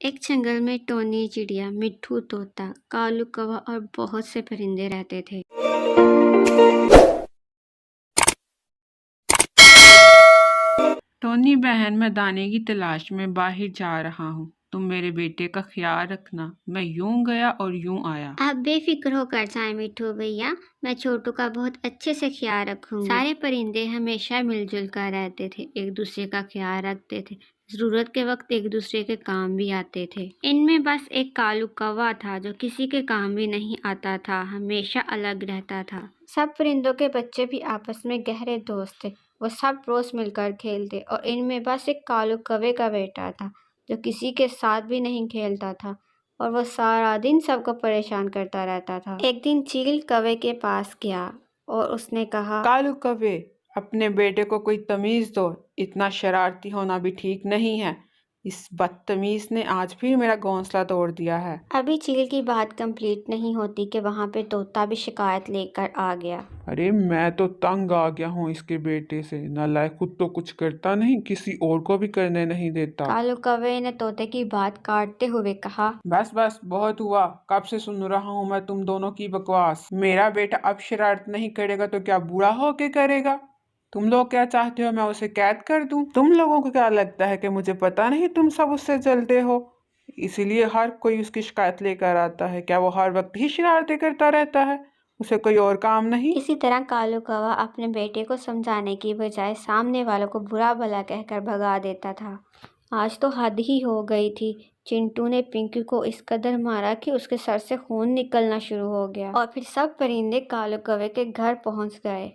एक जंगल में टोनी चिड़िया, मिट्ठू तोता, कालू कौवा और बहुत से परिंदे रहते थे। टोनी बहन, मैं दाने की तलाश में बाहर जा रहा हूँ। तुम मेरे बेटे का ख्याल रखना। मैं यूं गया और यूं आया। आप बेफिक्र होकर जाएं मिट्ठू भैया, मैं छोटू का बहुत अच्छे से ख्याल रखूंगी। सारे परिंदे हमेशा मिलजुल कर रहते थे, एक दूसरे का ख्याल रखते थे, जरूरत के वक्त एक दूसरे के काम भी आते थे। इनमें बस एक कालू कौवा था जो किसी के काम भी नहीं आता था, हमेशा अलग रहता था। सब परिंदों के बच्चे भी आपस में गहरे दोस्त थे, वो सब रोज मिलकर खेलते और इनमें बस एक कालू कौवे का बेटा था जो किसी के साथ भी नहीं खेलता था और वो सारा दिन सबको परेशान करता रहता था। एक दिन चील कौवे के पास गया और उसने कहा, कालू कौवे, अपने बेटे को कोई तमीज दो। इतना शरारती होना भी ठीक नहीं है। इस बदतमीज ने आज फिर मेरा घोंसला तोड़ दिया है। अभी चील की बात कंप्लीट नहीं होती कि वहाँ पे तोता भी शिकायत लेकर आ गया। अरे मैं तो तंग आ गया हूँ इसके बेटे से। नालायक खुद तो कुछ करता नहीं, किसी और को भी करने नहीं देता। कालू कौवे ने तोते की बात काटते हुए कहा, बस बस बहुत हुआ। कब से सुन रहा हूँ मैं तुम दोनों की बकवास। मेरा बेटा अब शरारत नहीं करेगा तो क्या बुरा होके करेगा? तुम लोग क्या चाहते हो, मैं उसे कैद कर दूं? तुम लोगों को क्या लगता है कि मुझे पता नहीं तुम सब उससे जलते हो, इसीलिए हर कोई उसकी शिकायत लेकर आता है? क्या वो हर वक्त ही शरारतें करता रहता है? उसे कोई और काम नहीं? इसी तरह कालू कौवा अपने बेटे को समझाने की बजाय सामने वालों को बुरा भला कहकर भगा देता था। आज तो हद ही हो गई थी। चिंटू ने पिंकी को इस कदर मारा कि उसके सर से खून निकलना शुरू हो गया और फिर सब परिंदे कालू कौवे के घर पहुंच गए।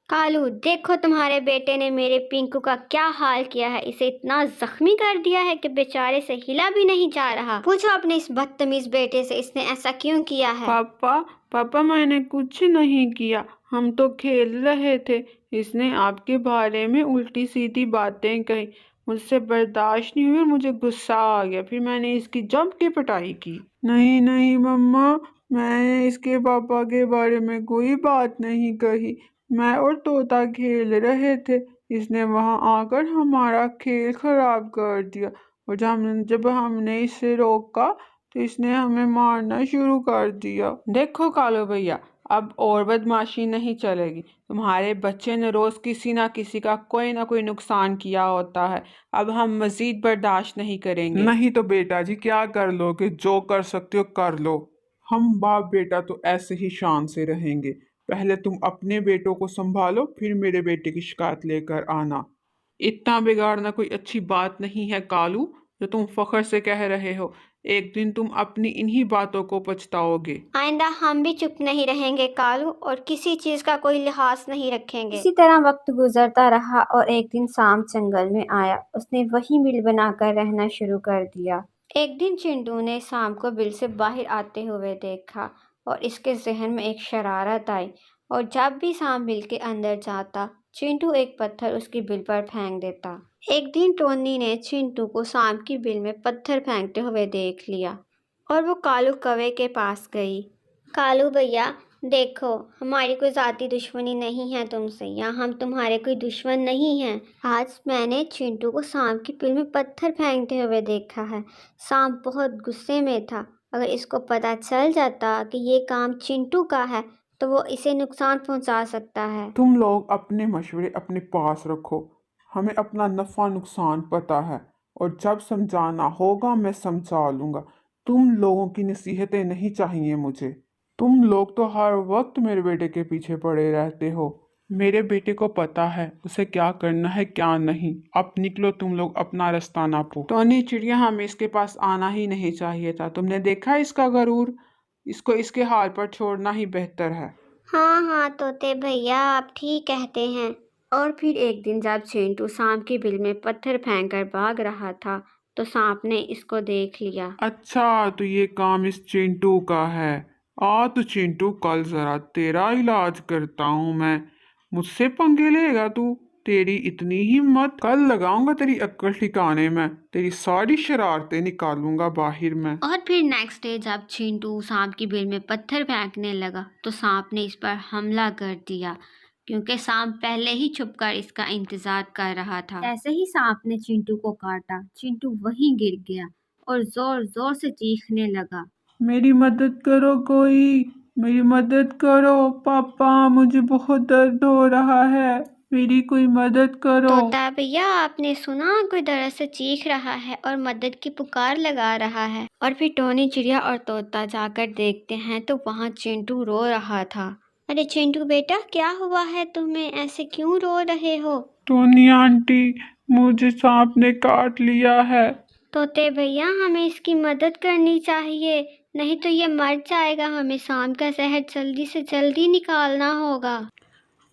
कालू, देखो तुम्हारे बेटे ने मेरे पिंकू का क्या हाल किया है। इसे इतना जख्मी कर दिया है कि बेचारे से हिला भी नहीं जा रहा। पूछो अपने इस बदतमीज बेटे से इसने ऐसा क्यों किया है। पापा, पापा, मैंने कुछ नहीं किया। हम तो खेल रहे थे। इसने आपके बारे में उल्टी सीधी बातें कही। मुझसे बर्दाश्त नहीं हुई और मुझे गुस्सा आ गया। फिर मैंने इसकी जम के पिटाई की। नहीं नहीं मम्मा, मैंने इसके पापा के बारे में कोई बात नहीं कही। मैं और तोता खेल रहे थे। इसने वहां आकर हमारा खेल खराब कर दिया और जब हमने इसे रोका तो इसने हमें मारना शुरू कर दिया। देखो कालो भैया, अब और बदमाशी नहीं चलेगी। तुम्हारे बच्चे ने रोज किसी ना किसी का कोई ना कोई नुकसान किया होता है। अब हम मजीद बर्दाश्त नहीं करेंगे। नहीं तो बेटा जी क्या कर लोगे? जो कर सकते हो कर लो। हम बाप बेटा तो ऐसे ही शान से रहेंगे। पहले तुम अपने बेटों को संभालो, फिर मेरे बेटे की शिकायत लेकर आना। इतना बिगाड़ना कोई अच्छी बात नहीं है कालू, जो तुम फख्र से कह रहे हो। एक दिन तुम अपनी इन्हीं बातों को पछताओगे। आइंदा हम भी चुप नहीं रहेंगे कालू और किसी चीज का कोई लिहाज नहीं रखेंगे। इसी तरह वक्त गुजरता रहा और एक दिन शाम जंगल में आया। उसने वही बिल बनाकर रहना शुरू कर दिया। एक दिन चिंटू ने शाम को बिल से बाहर आते हुए देखा और इसके जहन में एक शरारत आई और जब भी शाम बिल के अंदर जाता, चिंटू एक पत्थर उसकी बिल पर फेंक देता। एक दिन टोनी ने चिंटू को शाम की बिल में पत्थर फेंकते हुए देख लिया और वो कालू कौवे के पास गई। कालू भैया, देखो, हमारी कोई ज़ाती दुश्मनी नहीं है तुमसे, या हम तुम्हारे कोई दुश्मन नहीं हैं। आज मैंने चिंटू को सांप की बिल में पत्थर फेंकते हुए देखा है। सांप बहुत गुस्से में था। अगर इसको पता चल जाता कि ये काम चिंटू का है तो वो इसे नुकसान पहुंचा सकता है। तुम लोग अपने मशवरे अपने पास रखो। हमें अपना नफा नुकसान पता है और जब समझाना होगा मैं समझा लूंगा। तुम लोगों की नसीहतें नहीं चाहिए मुझे। तुम लोग तो हर वक्त मेरे बेटे के पीछे पड़े रहते हो। मेरे बेटे को पता है उसे क्या करना है क्या नहीं। अब निकलो तुम लोग, अपना रास्ता नापो। टोनी चिड़िया, हमें इसके पास आना ही नहीं चाहिए था। तुमने देखा इसका गरूर। इसको इसके हाल पर छोड़ना ही बेहतर है। हाँ हाँ तोते भैया, आप ठीक कहते हैं। और फिर एक दिन जब चिंटू सांप की बिल में पत्थर फेंककर भाग रहा था तो सांप ने इसको देख लिया। अच्छा, तो ये काम इस चिंटू का है। आ तो चिंटू, कल जरा तेरा इलाज करता हूँ मैं। मुझसे पंगे लेगा तू? तेरी इतनी हिम्मत, कल लगाऊंगा तेरी अक्ल ठिकाने में। तेरी सारी शरारतें निकालूंगा बाहर में। और फिर नेक्स्ट डे जब चिंटू सांप की बिल में पत्थर फेंकने लगा तो सांप ने इस पर हमला कर दिया, क्योंकि सांप पहले ही छुपकर इसका इंतजार कर रहा था। जैसे ही सांप ने चिंटू को काटा, चिंटू वहीं गिर गया और जोर जोर से चीखने लगा। मेरी मदद करो कोई, मेरी मदद करो पापा, मुझे बहुत दर्द हो रहा है, मेरी कोई मदद करो। तोता भैया, आपने सुना? कोई दरअसल चीख रहा है और मदद की पुकार लगा रहा है। और फिर टोनी चिड़िया और तोता जाकर देखते हैं तो वहाँ चिंटू रो रहा था। अरे चिंटू बेटा, क्या हुआ है तुम्हें? ऐसे क्यों रो रहे हो? टोनी आंटी, मुझे सांप ने काट लिया है। तोते भैया, हमें इसकी मदद करनी चाहिए, नहीं तो ये मर जाएगा। हमें सांप का जहर जल्दी से जल्दी निकालना होगा।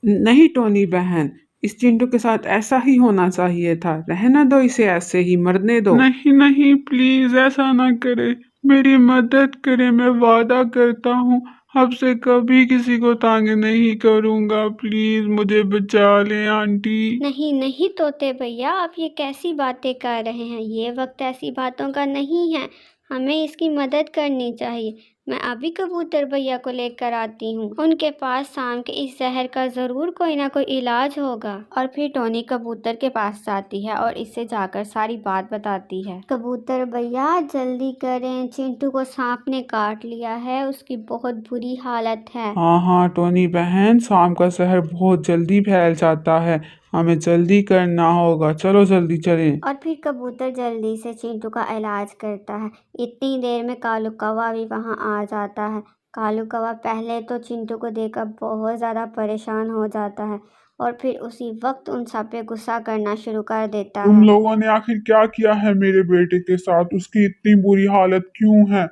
नहीं टोनी बहन, इस चिंटू के साथ ऐसा ही होना चाहिए था। रहना दो इसे, ऐसे ही मरने दो। नहीं नहीं, प्लीज ऐसा ना करे, मेरी मदद करे, मैं वादा करता हूँ अब से कभी किसी को तंग नहीं करूँगा। प्लीज मुझे बचा लें आंटी। नहीं नहीं तोते भैया, आप ये कैसी बातें कर रहे हैं? ये वक्त ऐसी बातों का नहीं है, हमें इसकी मदद करनी चाहिए। मैं अभी कबूतर भैया को लेकर आती हूँ, उनके पास सांप के इस जहर का ज़रूर कोई ना कोई इलाज होगा। और फिर टोनी कबूतर के पास जाती है और इससे जाकर सारी बात बताती है। कबूतर भैया जल्दी करें, चिंटू को सांप ने काट लिया है, उसकी बहुत बुरी हालत है। हाँ हाँ टोनी बहन, सांप का जहर बहुत जल्दी फैल जाता है, हमें जल्दी करना होगा, चलो जल्दी चलें। और फिर कबूतर जल्दी से चिंटू का इलाज करता है। इतनी देर में कालू कौवा भी वहाँ आ जाता है। कालू कौवा पहले तो चिंटू को देखकर बहुत ज़्यादा परेशान हो जाता है और फिर उसी वक्त उन सब पे गुस्सा करना शुरू कर देता तुम है। लोगों ने आखिर क्या किया है मेरे बेटे के साथ? उसकी इतनी बुरी हालत क्यों है?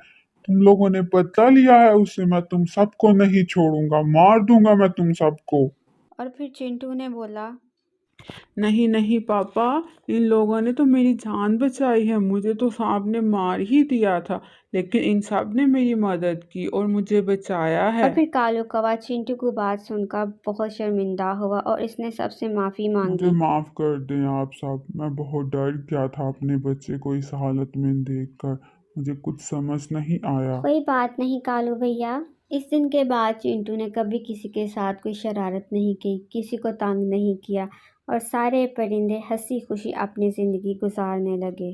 तुम लोगों ने बदला लिया है उससे? मैं तुम सबको नहीं छोड़ूंगा, मार दूंगा मैं तुम सबको। और फिर चिंटू ने बोला, नहीं नहीं पापा, इन लोगों ने तो मेरी जान बचाई है, मुझे तो सांप ने मार ही दिया था, लेकिन इन सब ने मेरी मदद की और मुझे बचाया है। और फिर कालू कौवा चिंटू की बात सुनकर बहुत शर्मिंदा हुआ और इसने सबसे माफ़ी मुझे मांगी। माफ कर दें आप सब, मैं बहुत डर गया था अपने बच्चे को इस हालत में देखकर, मुझे कुछ समझ नहीं आया। कोई बात नहीं कालू भैया। इस दिन के बाद चिंटू ने कभी किसी के साथ कोई शरारत नहीं की, किसी को तंग नहीं किया और सारे परिंदे हंसी खुशी अपनी ज़िंदगी गुजारने लगे।